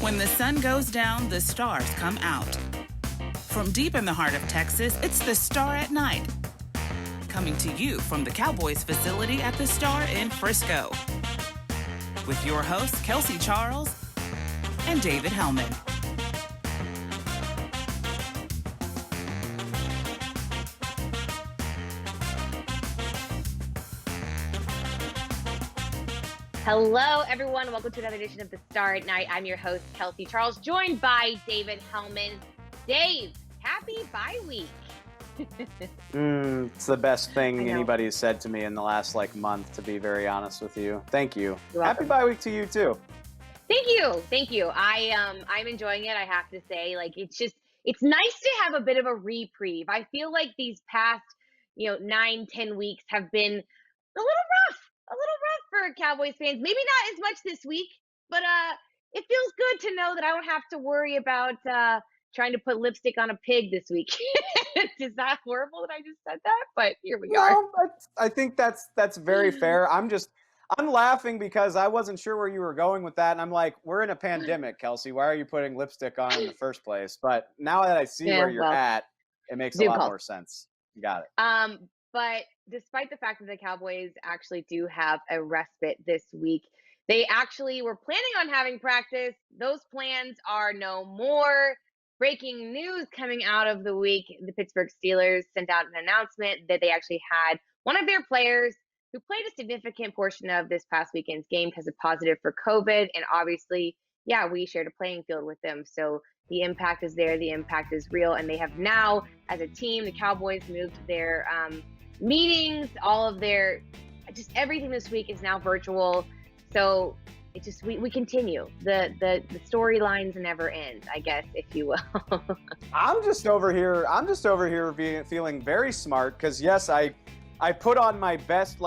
When the sun goes down, the stars come out. From deep in the heart of Texas, it's the Star at Night. Coming to you from the Cowboys facility at the Star in Frisco. With your hosts, Kelsey Charles and David Hellman. Hello, everyone. Welcome to another edition of the Star at Night. I'm your host, Kelsey Charles, joined by David Hellman. Dave, happy bye week. It's the best thing anybody's said to me in the last month, to be very honest with you. Thank you. Happy bye week to you too. Thank you. I'm enjoying it. I have to say, it's nice to have a bit of a reprieve. I feel like these past 9-10 weeks have been a little rough for Cowboys fans. Maybe not as much this week, but it feels good to know that I don't have to worry about trying to put lipstick on a pig this week. Is that horrible that I just said that? But here we are. I think that's very fair. I'm laughing because I wasn't sure where you were going with that. And I'm like, we're in a pandemic, Kelsey. Why are you putting lipstick on in the first place? But now that I see where you're at, it makes a lot more sense. You got it. But despite the fact that the Cowboys actually do have a respite this week, they actually were planning on having practice. Those plans are no more. Breaking news coming out of the week, the Pittsburgh Steelers sent out an announcement that they actually had one of their players who played a significant portion of this past weekend's game tested positive for COVID. And obviously, we shared a playing field with them. So the impact is there. The impact is real. And they have now, as a team, the Cowboys moved their meetings, all of their, just everything this week is now virtual. So it just, we continue. The storylines never end, I guess, if you will. I'm just over here feeling very smart because, yes, I put on my best,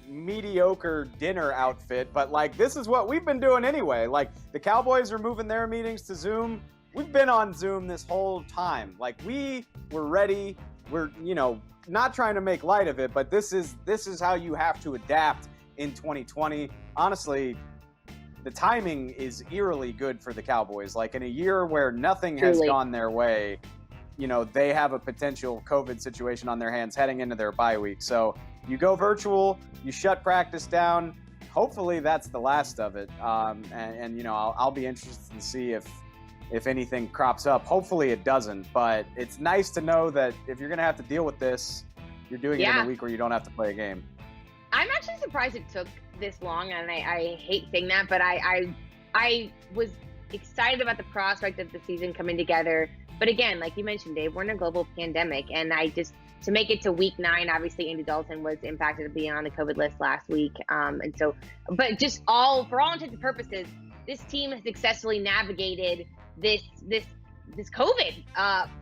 mediocre dinner outfit, but, this is what we've been doing anyway. The Cowboys are moving their meetings to Zoom. We've been on Zoom this whole time. We were ready. We're, not trying to make light of it, but this is how you have to adapt in 2020. Honestly, the timing is eerily good for the Cowboys. In a year where nothing has gone their way, they have a potential COVID situation on their hands heading into their bye week. So you go virtual, you shut practice down. Hopefully that's the last of it. I'll be interested to see if anything crops up. Hopefully it doesn't, but it's nice to know that if you're going to have to deal with this, you're doing it in a week where you don't have to play a game. I'm actually surprised it took this long, and I hate saying that, but I was excited about the prospect of the season coming together. But again, like you mentioned, Dave, we're in a global pandemic, and to make it to week 9, obviously Andy Dalton was impacted of being on the COVID list last week. But just for all intents and purposes, this team has successfully navigated this COVID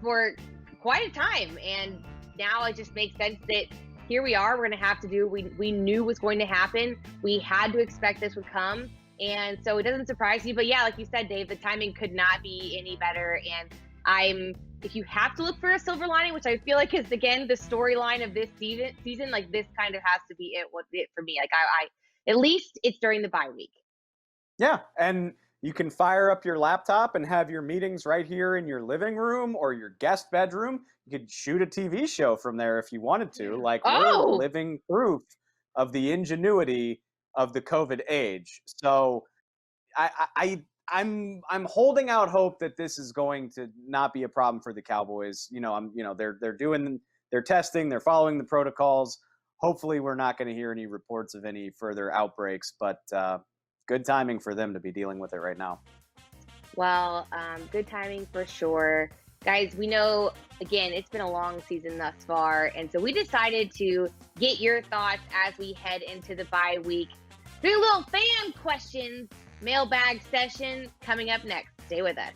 for quite a time, and now it just makes sense that here we are. We're going to have to do we knew was going to happen. We had to expect this would come, and so it doesn't surprise you. But like you said, Dave, the timing could not be any better. And if you have to look for a silver lining, which I feel like is again the storyline of this season, this kind of has to be it for me. I at least it's during the bye week. Yeah, and you can fire up your laptop and have your meetings right here in your living room or your guest bedroom. You could shoot a TV show from there if you wanted to. We're living proof of the ingenuity of the COVID age. So I'm holding out hope that this is going to not be a problem for the Cowboys. They're doing their testing, they're following the protocols. Hopefully we're not going to hear any reports of any further outbreaks, but good timing for them to be dealing with it right now. Well, good timing for sure. Guys, we know, again, it's been a long season thus far, and so we decided to get your thoughts as we head into the bye week. 3 little fan questions, mailbag session coming up next. Stay with us.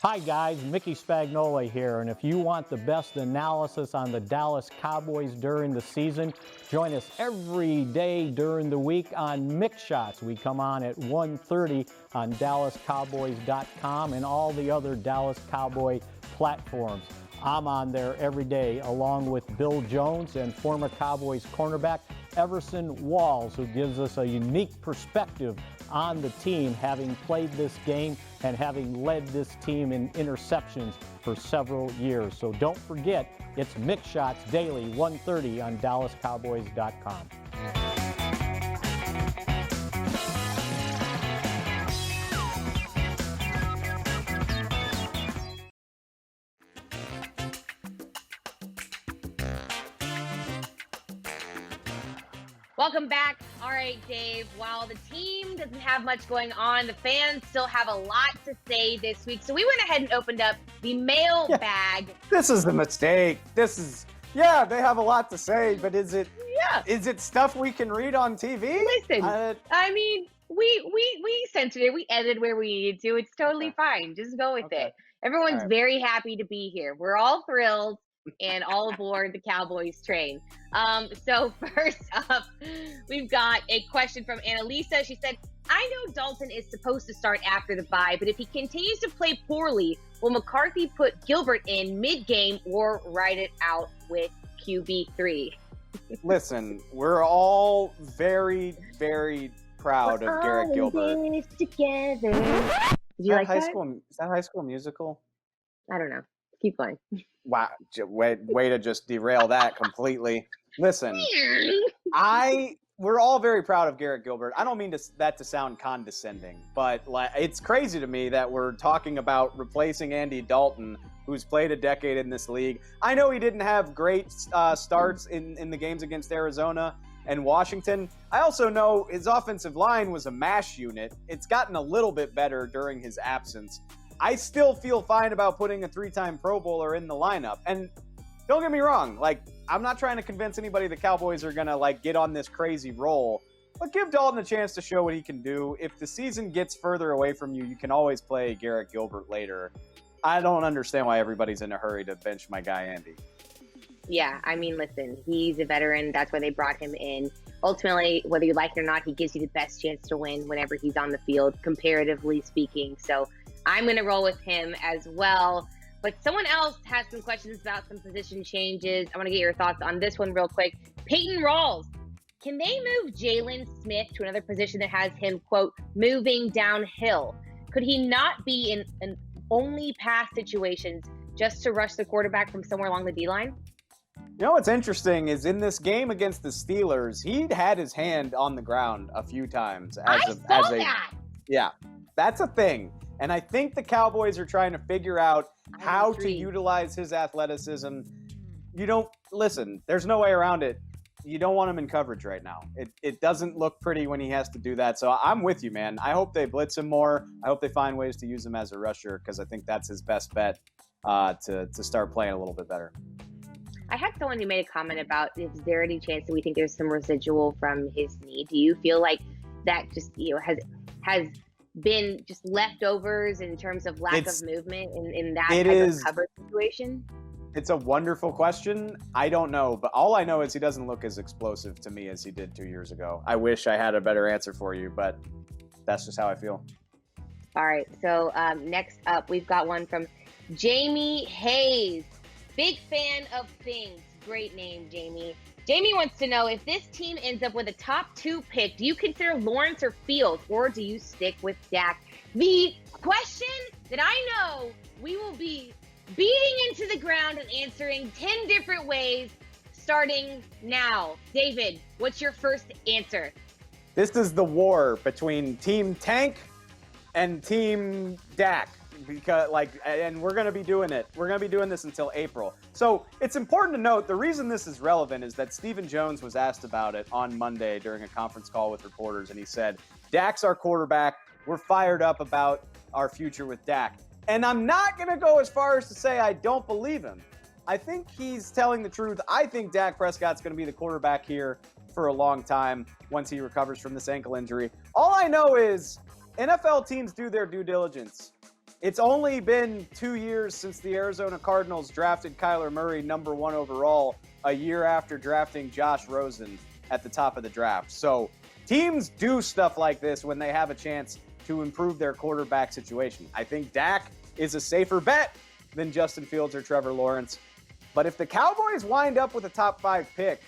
Hi guys, Mickey Spagnola here, and if you want the best analysis on the Dallas Cowboys during the season, join us every day during the week on Mick Shots. We come on at 1:30 on DallasCowboys.com and all the other Dallas Cowboy platforms. I'm on there every day along with Bill Jones and former Cowboys cornerback Everson Walls, who gives us a unique perspective on the team, having played this game and having led this team in interceptions for several years. So don't forget, it's Mick Shots Daily, 1:30 on DallasCowboys.com. Welcome back. All right, Dave, while the team doesn't have much going on, the fans still have a lot to say this week. So we went ahead and opened up the mailbag. This is the mistake. They have a lot to say, but is it stuff we can read on TV? Listen, I mean, we censored it. We edited where we needed to. It's totally fine. Just go with it. Everyone's very happy to be here. We're all thrilled and all aboard the Cowboys train. So first up, we've got a question from Annalisa. She said, I know Dalton is supposed to start after the bye, but if he continues to play poorly, will McCarthy put Gilbert in mid-game or ride it out with QB3? Listen, we're all very, very proud of Garrett Gilbert. Together. Did you like that? Is that High School Musical? I don't know. Keep going. Wow, way to just derail that completely. Listen, we're all very proud of Garrett Gilbert. I don't mean that to sound condescending, but it's crazy to me that we're talking about replacing Andy Dalton, who's played a decade in this league. I know he didn't have great starts in the games against Arizona and Washington. I also know his offensive line was a mash unit. It's gotten a little bit better during his absence. I still feel fine about putting a 3-time Pro Bowler in the lineup. And don't get me wrong, I'm not trying to convince anybody the Cowboys are going to get on this crazy roll, but give Dalton a chance to show what he can do. If the season gets further away from you, you can always play Garrett Gilbert later. I don't understand why everybody's in a hurry to bench my guy Andy. Yeah, I mean, listen, he's a veteran. That's why they brought him in. Ultimately, whether you like it or not, he gives you the best chance to win whenever he's on the field, comparatively speaking. So I'm going to roll with him as well. But someone else has some questions about some position changes. I want to get your thoughts on this one real quick. Peyton Rawls, can they move Jalen Smith to another position that has him, quote, moving downhill? Could he not be in only pass situations just to rush the quarterback from somewhere along the D-line? You know what's interesting is in this game against the Steelers, he'd had his hand on the ground a few times. Yeah, that's a thing. And I think the Cowboys are trying to figure out how to utilize his athleticism. There's no way around it. You don't want him in coverage right now. It doesn't look pretty when he has to do that. So I'm with you, man. I hope they blitz him more. I hope they find ways to use him as a rusher because I think that's his best bet to start playing a little bit better. I had someone who made a comment about, is there any chance that we think there's some residual from his knee? Do you feel like that just has been just leftovers in terms of lack of movement in that type of coverage situation? It's a wonderful question. I don't know, but all I know is he doesn't look as explosive to me as he did 2 years ago. I wish I had a better answer for you, but that's just how I feel. All right, so next up, we've got one from Jamie Hayes. Big fan of things. Great name, Jamie. Jamie wants to know, if this team ends up with a top 2 pick, do you consider Lawrence or Fields, or do you stick with Dak? The question that I know we will be beating into the ground and answering 10 different ways starting now. David, what's your first answer? This is the war between Team Tank and Team Dak. And we're going to be doing it. We're going to be doing this until April. So it's important to note, the reason this is relevant is that Stephen Jones was asked about it on Monday during a conference call with reporters, and he said, Dak's our quarterback. We're fired up about our future with Dak. And I'm not going to go as far as to say I don't believe him. I think he's telling the truth. I think Dak Prescott's going to be the quarterback here for a long time once he recovers from this ankle injury. All I know is NFL teams do their due diligence. It's only been 2 years since the Arizona Cardinals drafted Kyler Murray number 1 overall, a year after drafting Josh Rosen at the top of the draft. So teams do stuff like this when they have a chance to improve their quarterback situation. I think Dak is a safer bet than Justin Fields or Trevor Lawrence. But if the Cowboys wind up with a top 5 pick,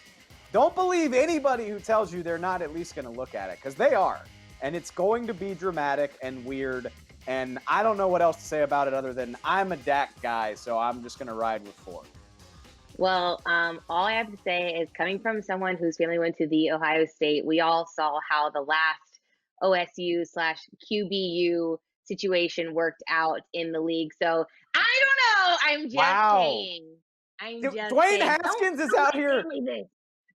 don't believe anybody who tells you they're not at least going to look at it, because they are. And it's going to be dramatic and weird. And I don't know what else to say about it other than I'm a Dak guy, so I'm just going to ride with 4. Well, all I have to say is, coming from someone whose family went to the Ohio State, we all saw how the last OSU/QBU situation worked out in the league. So I don't know. I'm just saying. Dwayne Haskins is out here.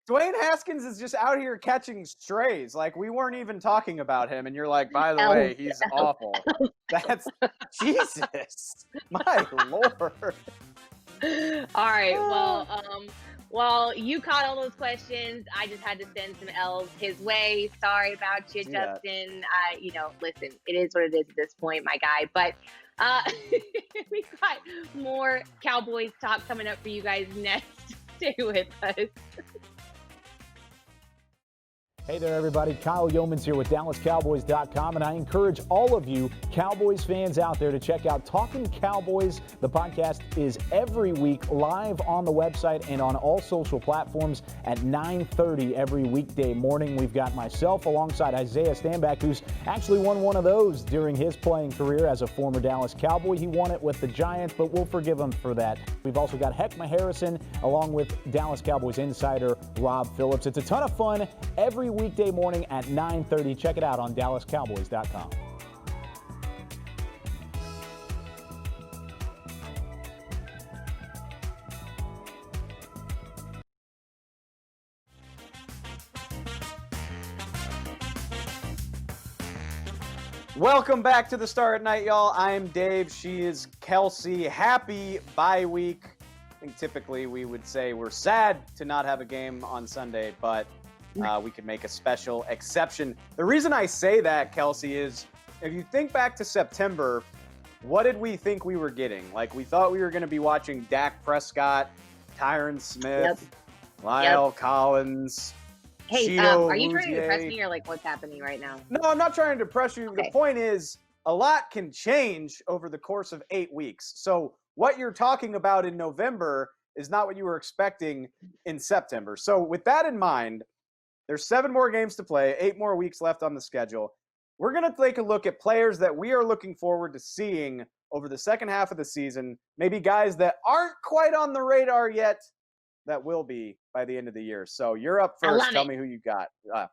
Dwayne Haskins is just out here catching strays. Like, we weren't even talking about him, and you're like, by the way, he's awful. That's Jesus, my Lord. All right. Well, you caught all those questions. I just had to send some L's his way. Sorry about you, Justin. Listen, it is what it is at this point, my guy. But we've got more Cowboys talk coming up for you guys next. Stay with us. Hey there, everybody. Kyle Yeomans here with DallasCowboys.com, and I encourage all of you Cowboys fans out there to check out Talking Cowboys. The podcast is every week live on the website and on all social platforms at 9:30 every weekday morning. We've got myself alongside Isaiah Stanback, who's actually won one of those during his playing career as a former Dallas Cowboy. He won it with the Giants, but we'll forgive him for that. We've also got Heckma Harrison along with Dallas Cowboys insider Rob Phillips. It's a ton of fun every weekday morning at 9:30. Check it out on DallasCowboys.com. Welcome back to the Star at Night, y'all. I'm Dave. She is Kelsey. Happy bye week. I think typically we would say we're sad to not have a game on Sunday, but we could make a special exception. The reason I say that, Kelsey, is if you think back to September, what did we think we were getting? Like, we thought we were going to be watching Dak Prescott, Tyron Smith, Lyle Collins. Hey, are you trying to depress me, or like what's happening right now? No, I'm not trying to depress you. Okay. The point is, a lot can change over the course of 8 weeks. So what you're talking about in November is not what you were expecting in September. So with that in mind, there's 7 more games to play, 8 more weeks left on the schedule. We're going to take a look at players that we are looking forward to seeing over the second half of the season, maybe guys that aren't quite on the radar yet that will be by the end of the year. So you're up first. Tell me who you got.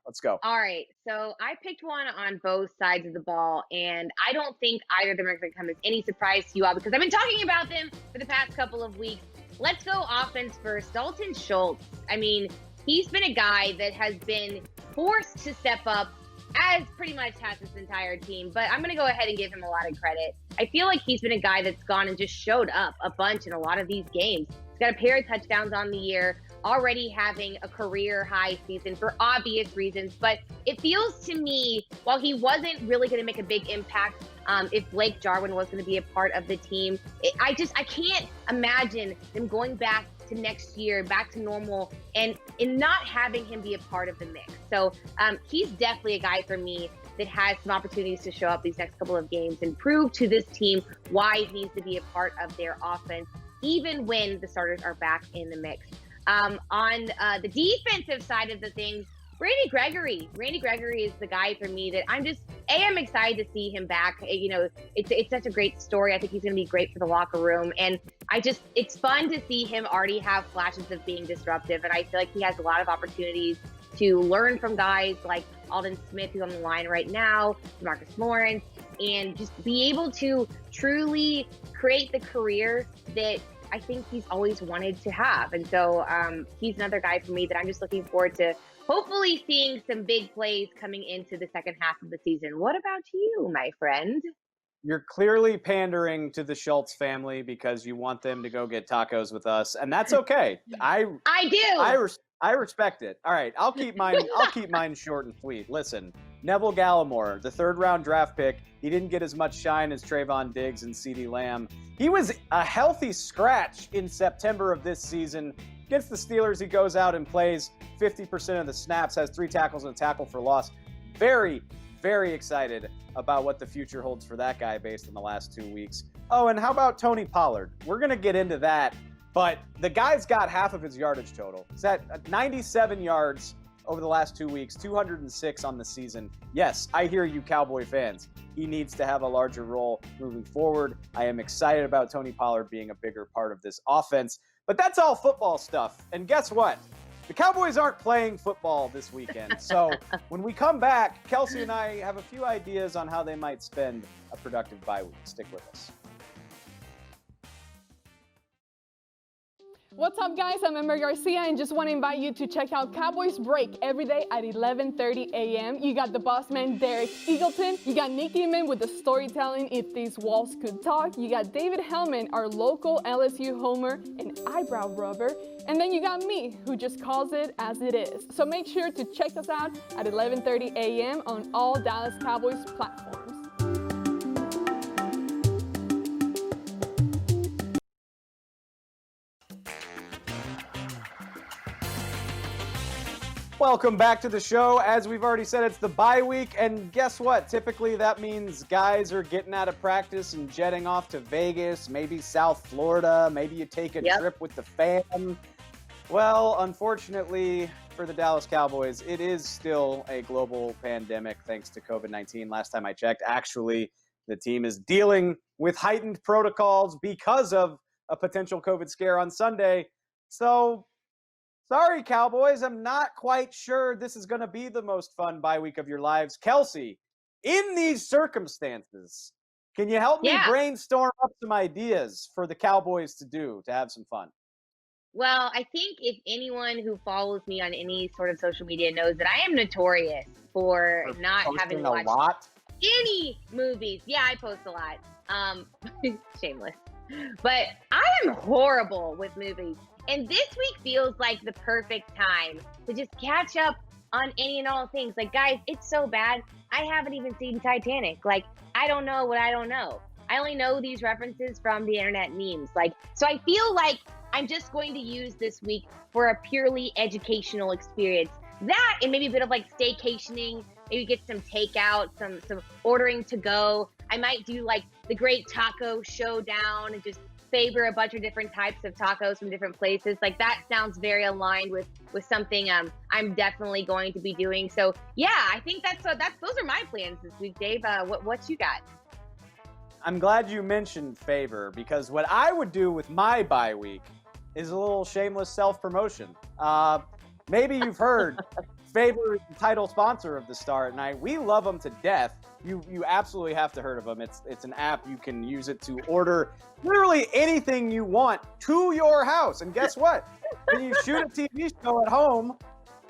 Let's go. All right. So I picked one on both sides of the ball, and I don't think either of them are going to come as any surprise to you all, because I've been talking about them for the past couple of weeks. Let's go offense first. Dalton Schultz. I mean, he's been a guy that has been forced to step up, as pretty much has this entire team. But I'm going to go ahead and give him a lot of credit. I feel like he's been a guy that's gone and just showed up a bunch in a lot of these games. He's got a pair of touchdowns on the year, already having a career high season for obvious reasons. But it feels to me, while he wasn't really going to make a big impact, if Blake Jarwin was going to be a part of the team, I can't imagine them going back to next year, back to normal, and in not having him be a part of the mix. So he's definitely a guy for me that has some opportunities to show up these next couple of games and prove to this team why he needs to be a part of their offense, even when the starters are back in the mix. On the defensive side of the things, Randy Gregory is the guy for me that I'm excited to see him back. You know, it's such a great story. I think he's going to be great for the locker room. And it's fun to see him already have flashes of being disruptive. And I feel like he has a lot of opportunities to learn from guys like Aldon Smith, who's on the line right now, Marcus Lawrence, and just be able to truly create the career that I think he's always wanted to have. And so he's another guy for me that I'm just looking forward to hopefully seeing some big plays coming into the second half of the season. What about you, my friend? You're clearly pandering to the Schultz family because you want them to go get tacos with us, and that's okay. I do. I respect it. All right, I'll keep mine short and sweet. Listen, Neville Gallimore, the 3rd-round draft pick, he didn't get as much shine as Trayvon Diggs and CeeDee Lamb. He was a healthy scratch in September of this season. Against the Steelers, he goes out and plays 50% of the snaps, has 3 tackles and a tackle for loss. Very, very excited about what the future holds for that guy based on the last 2 weeks. Oh, and how about Tony Pollard? We're going to get into that. but the guy's got half of his yardage total. He's at 97 yards over the last 2 weeks, 206 on the season. Yes, I hear you, Cowboy fans. He needs to have a larger role moving forward. I am excited about Tony Pollard being a bigger part of this offense. But that's all football stuff. And guess what? The Cowboys aren't playing football this weekend. So when we come back, Kelsey and I have a few ideas on how they might spend a productive bye week. Stick with us. What's up, guys? I'm Ember Garcia and just want to invite you to check out Cowboys Break every day at 11:30 a.m. You got the boss man Derek Eagleton. You got Nick Eman with the storytelling If These Walls Could Talk. You got David Hellman, our local LSU homer and eyebrow rubber. And then you got me, who just calls it as it is. So make sure to check us out at 11:30 a.m. on all Dallas Cowboys platforms. Welcome back to the show. As we've already said, it's the bye week, and guess what? Typically, that means guys are getting out of practice and jetting off to Vegas, maybe South Florida. Maybe you take a trip with the fam. Well, unfortunately for the Dallas Cowboys, it is still a global pandemic thanks to COVID-19. Last time I checked, actually, the team is dealing with heightened protocols because of a potential COVID scare on Sunday. So, sorry, Cowboys, I'm not quite sure this is going to be the most fun bye week of your lives. Kelsey, in these circumstances, can you help me brainstorm up some ideas for the Cowboys to do to have some fun? Well, I think if anyone who follows me on any sort of social media knows that I am notorious for not having watched any movies. Yeah, I post a lot. Shameless. But I am horrible with movies. And this week feels like the perfect time to just catch up on any and all things. Like, guys, it's so bad. I haven't even seen Titanic. Like, I don't know what I don't know. I only know these references from the internet memes. Like, so I feel like I'm just going to use this week for a purely educational experience. That and maybe a bit of like staycationing, maybe get some takeout, some ordering to go. I might do like the great taco showdown and just favor a bunch of different types of tacos from different places. Like, that sounds very aligned with something I'm definitely going to be doing. So yeah, I think that's those are my plans this week, Dave. What you got? I'm glad you mentioned favor, because what I would do with my bye week is a little shameless self-promotion. Maybe you've heard Favor is the title sponsor of the Star at Night. We love them to death. You absolutely have to heard of them. It's an app. You can use it to order literally anything you want to your house. And guess what? When you shoot a TV show at home,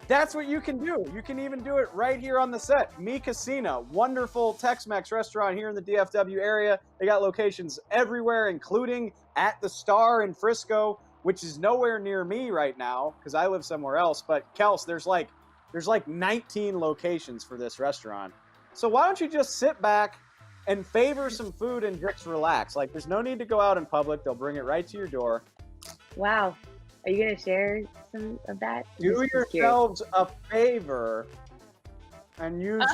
that's what you can do. You can even do it right here on the set. Mi Casina, wonderful Tex-Mex restaurant here in the DFW area. They got locations everywhere, including at the Star in Frisco, which is nowhere near me right now because I live somewhere else. But Kels, there's like 19 locations for this restaurant. So why don't you just sit back and favor some food and just relax? Like, there's no need to go out in public. They'll bring it right to your door. Wow. Are you going to share some of that? Do yourselves a favor and use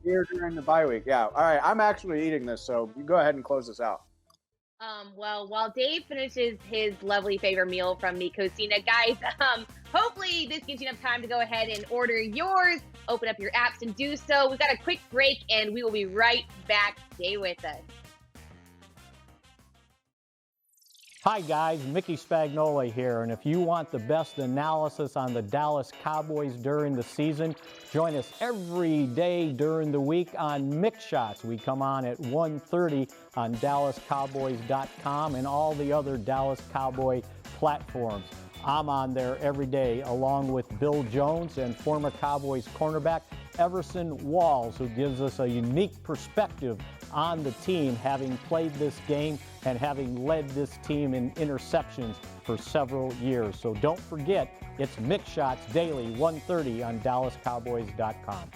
here during the bye week. Yeah. All right. I'm actually eating this, so you go ahead and close this out. Well, while Dave finishes his lovely favorite meal from Mi Cocina, guys, hopefully this gives you enough time to go ahead and order yours, open up your apps and do so. We've got a quick break and we will be right back. Stay with us. Hi guys, Mickey Spagnola here, and if you want the best analysis on the Dallas Cowboys during the season, join us every day during the week on Mix Shots. We come on at 1:30 on DallasCowboys.com and all the other Dallas Cowboy platforms. I'm on there every day along with Bill Jones and former Cowboys cornerback Everson Walls, who gives us a unique perspective on the team, having played this game and having led this team in interceptions for several years. So don't forget, it's Mix Shots daily, 1:30 on DallasCowboys.com.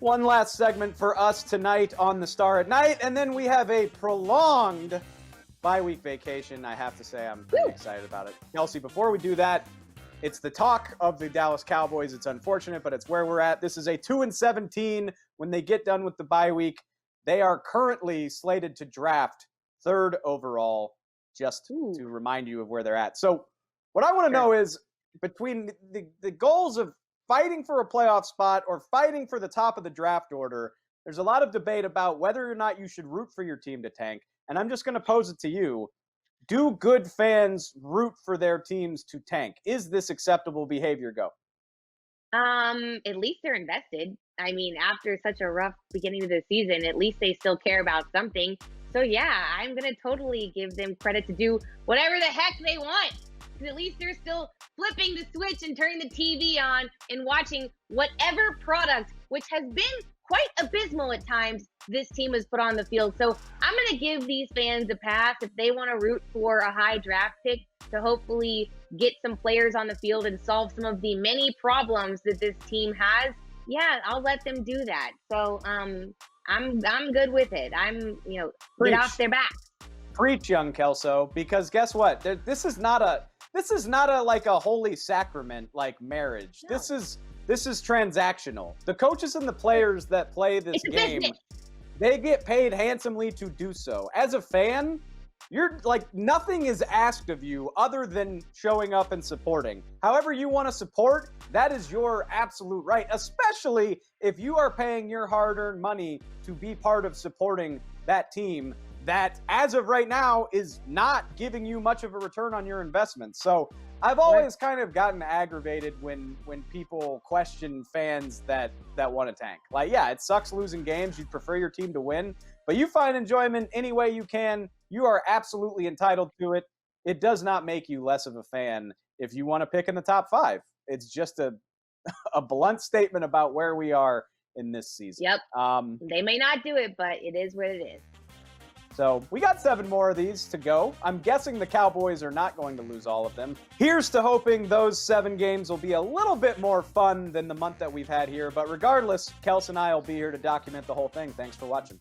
One last segment for us tonight on the Star at Night, and then we have a prolonged bye week vacation, I have to say I'm pretty excited about it. Kelsey, before we do that, it's the talk of the Dallas Cowboys. It's unfortunate, but it's where we're at. This is a 2-17 when they get done with the bye week. They are currently slated to draft 3rd overall, just to remind you of where they're at. So what I want to know is, between the goals of fighting for a playoff spot or fighting for the top of the draft order, there's a lot of debate about whether or not you should root for your team to tank. And I'm just going to pose it to you. Do good fans root for their teams to tank? Is this acceptable behavior? Go. At least they're invested. I mean, after such a rough beginning of the season, at least they still care about something. So yeah, I'm going to totally give them credit to do whatever the heck they want. At least they're still flipping the switch and turning the TV on and watching whatever product, which has been quite abysmal at times, this team has put on the field. So I'm going to give these fans a pass if they want to root for a high draft pick to hopefully get some players on the field and solve some of the many problems that this team has. Yeah, I'll let them do that. So I'm good with it. Get off their backs. Preach, young Kelso, because guess what? This is not a like a holy sacrament like marriage. No. This is transactional. The coaches and the players that play this game, they get paid handsomely to do so. As a fan, you're like, nothing is asked of you other than showing up and supporting. However you want to support, that is your absolute right, especially if you are paying your hard-earned money to be part of supporting that team that, as of right now, is not giving you much of a return on your investment. So I've always kind of gotten aggravated when people question fans that want to tank. Like, yeah, it sucks losing games. You'd prefer your team to win, but you find enjoyment any way you can. You are absolutely entitled to it. It does not make you less of a fan if you want to pick in the top 5. It's just a blunt statement about where we are in this season. Yep. They may not do it, but it is what it is. So we got 7 more of these to go. I'm guessing the Cowboys are not going to lose all of them. Here's to hoping those 7 games will be a little bit more fun than the month that we've had here. But regardless, Kels and I will be here to document the whole thing. Thanks for watching.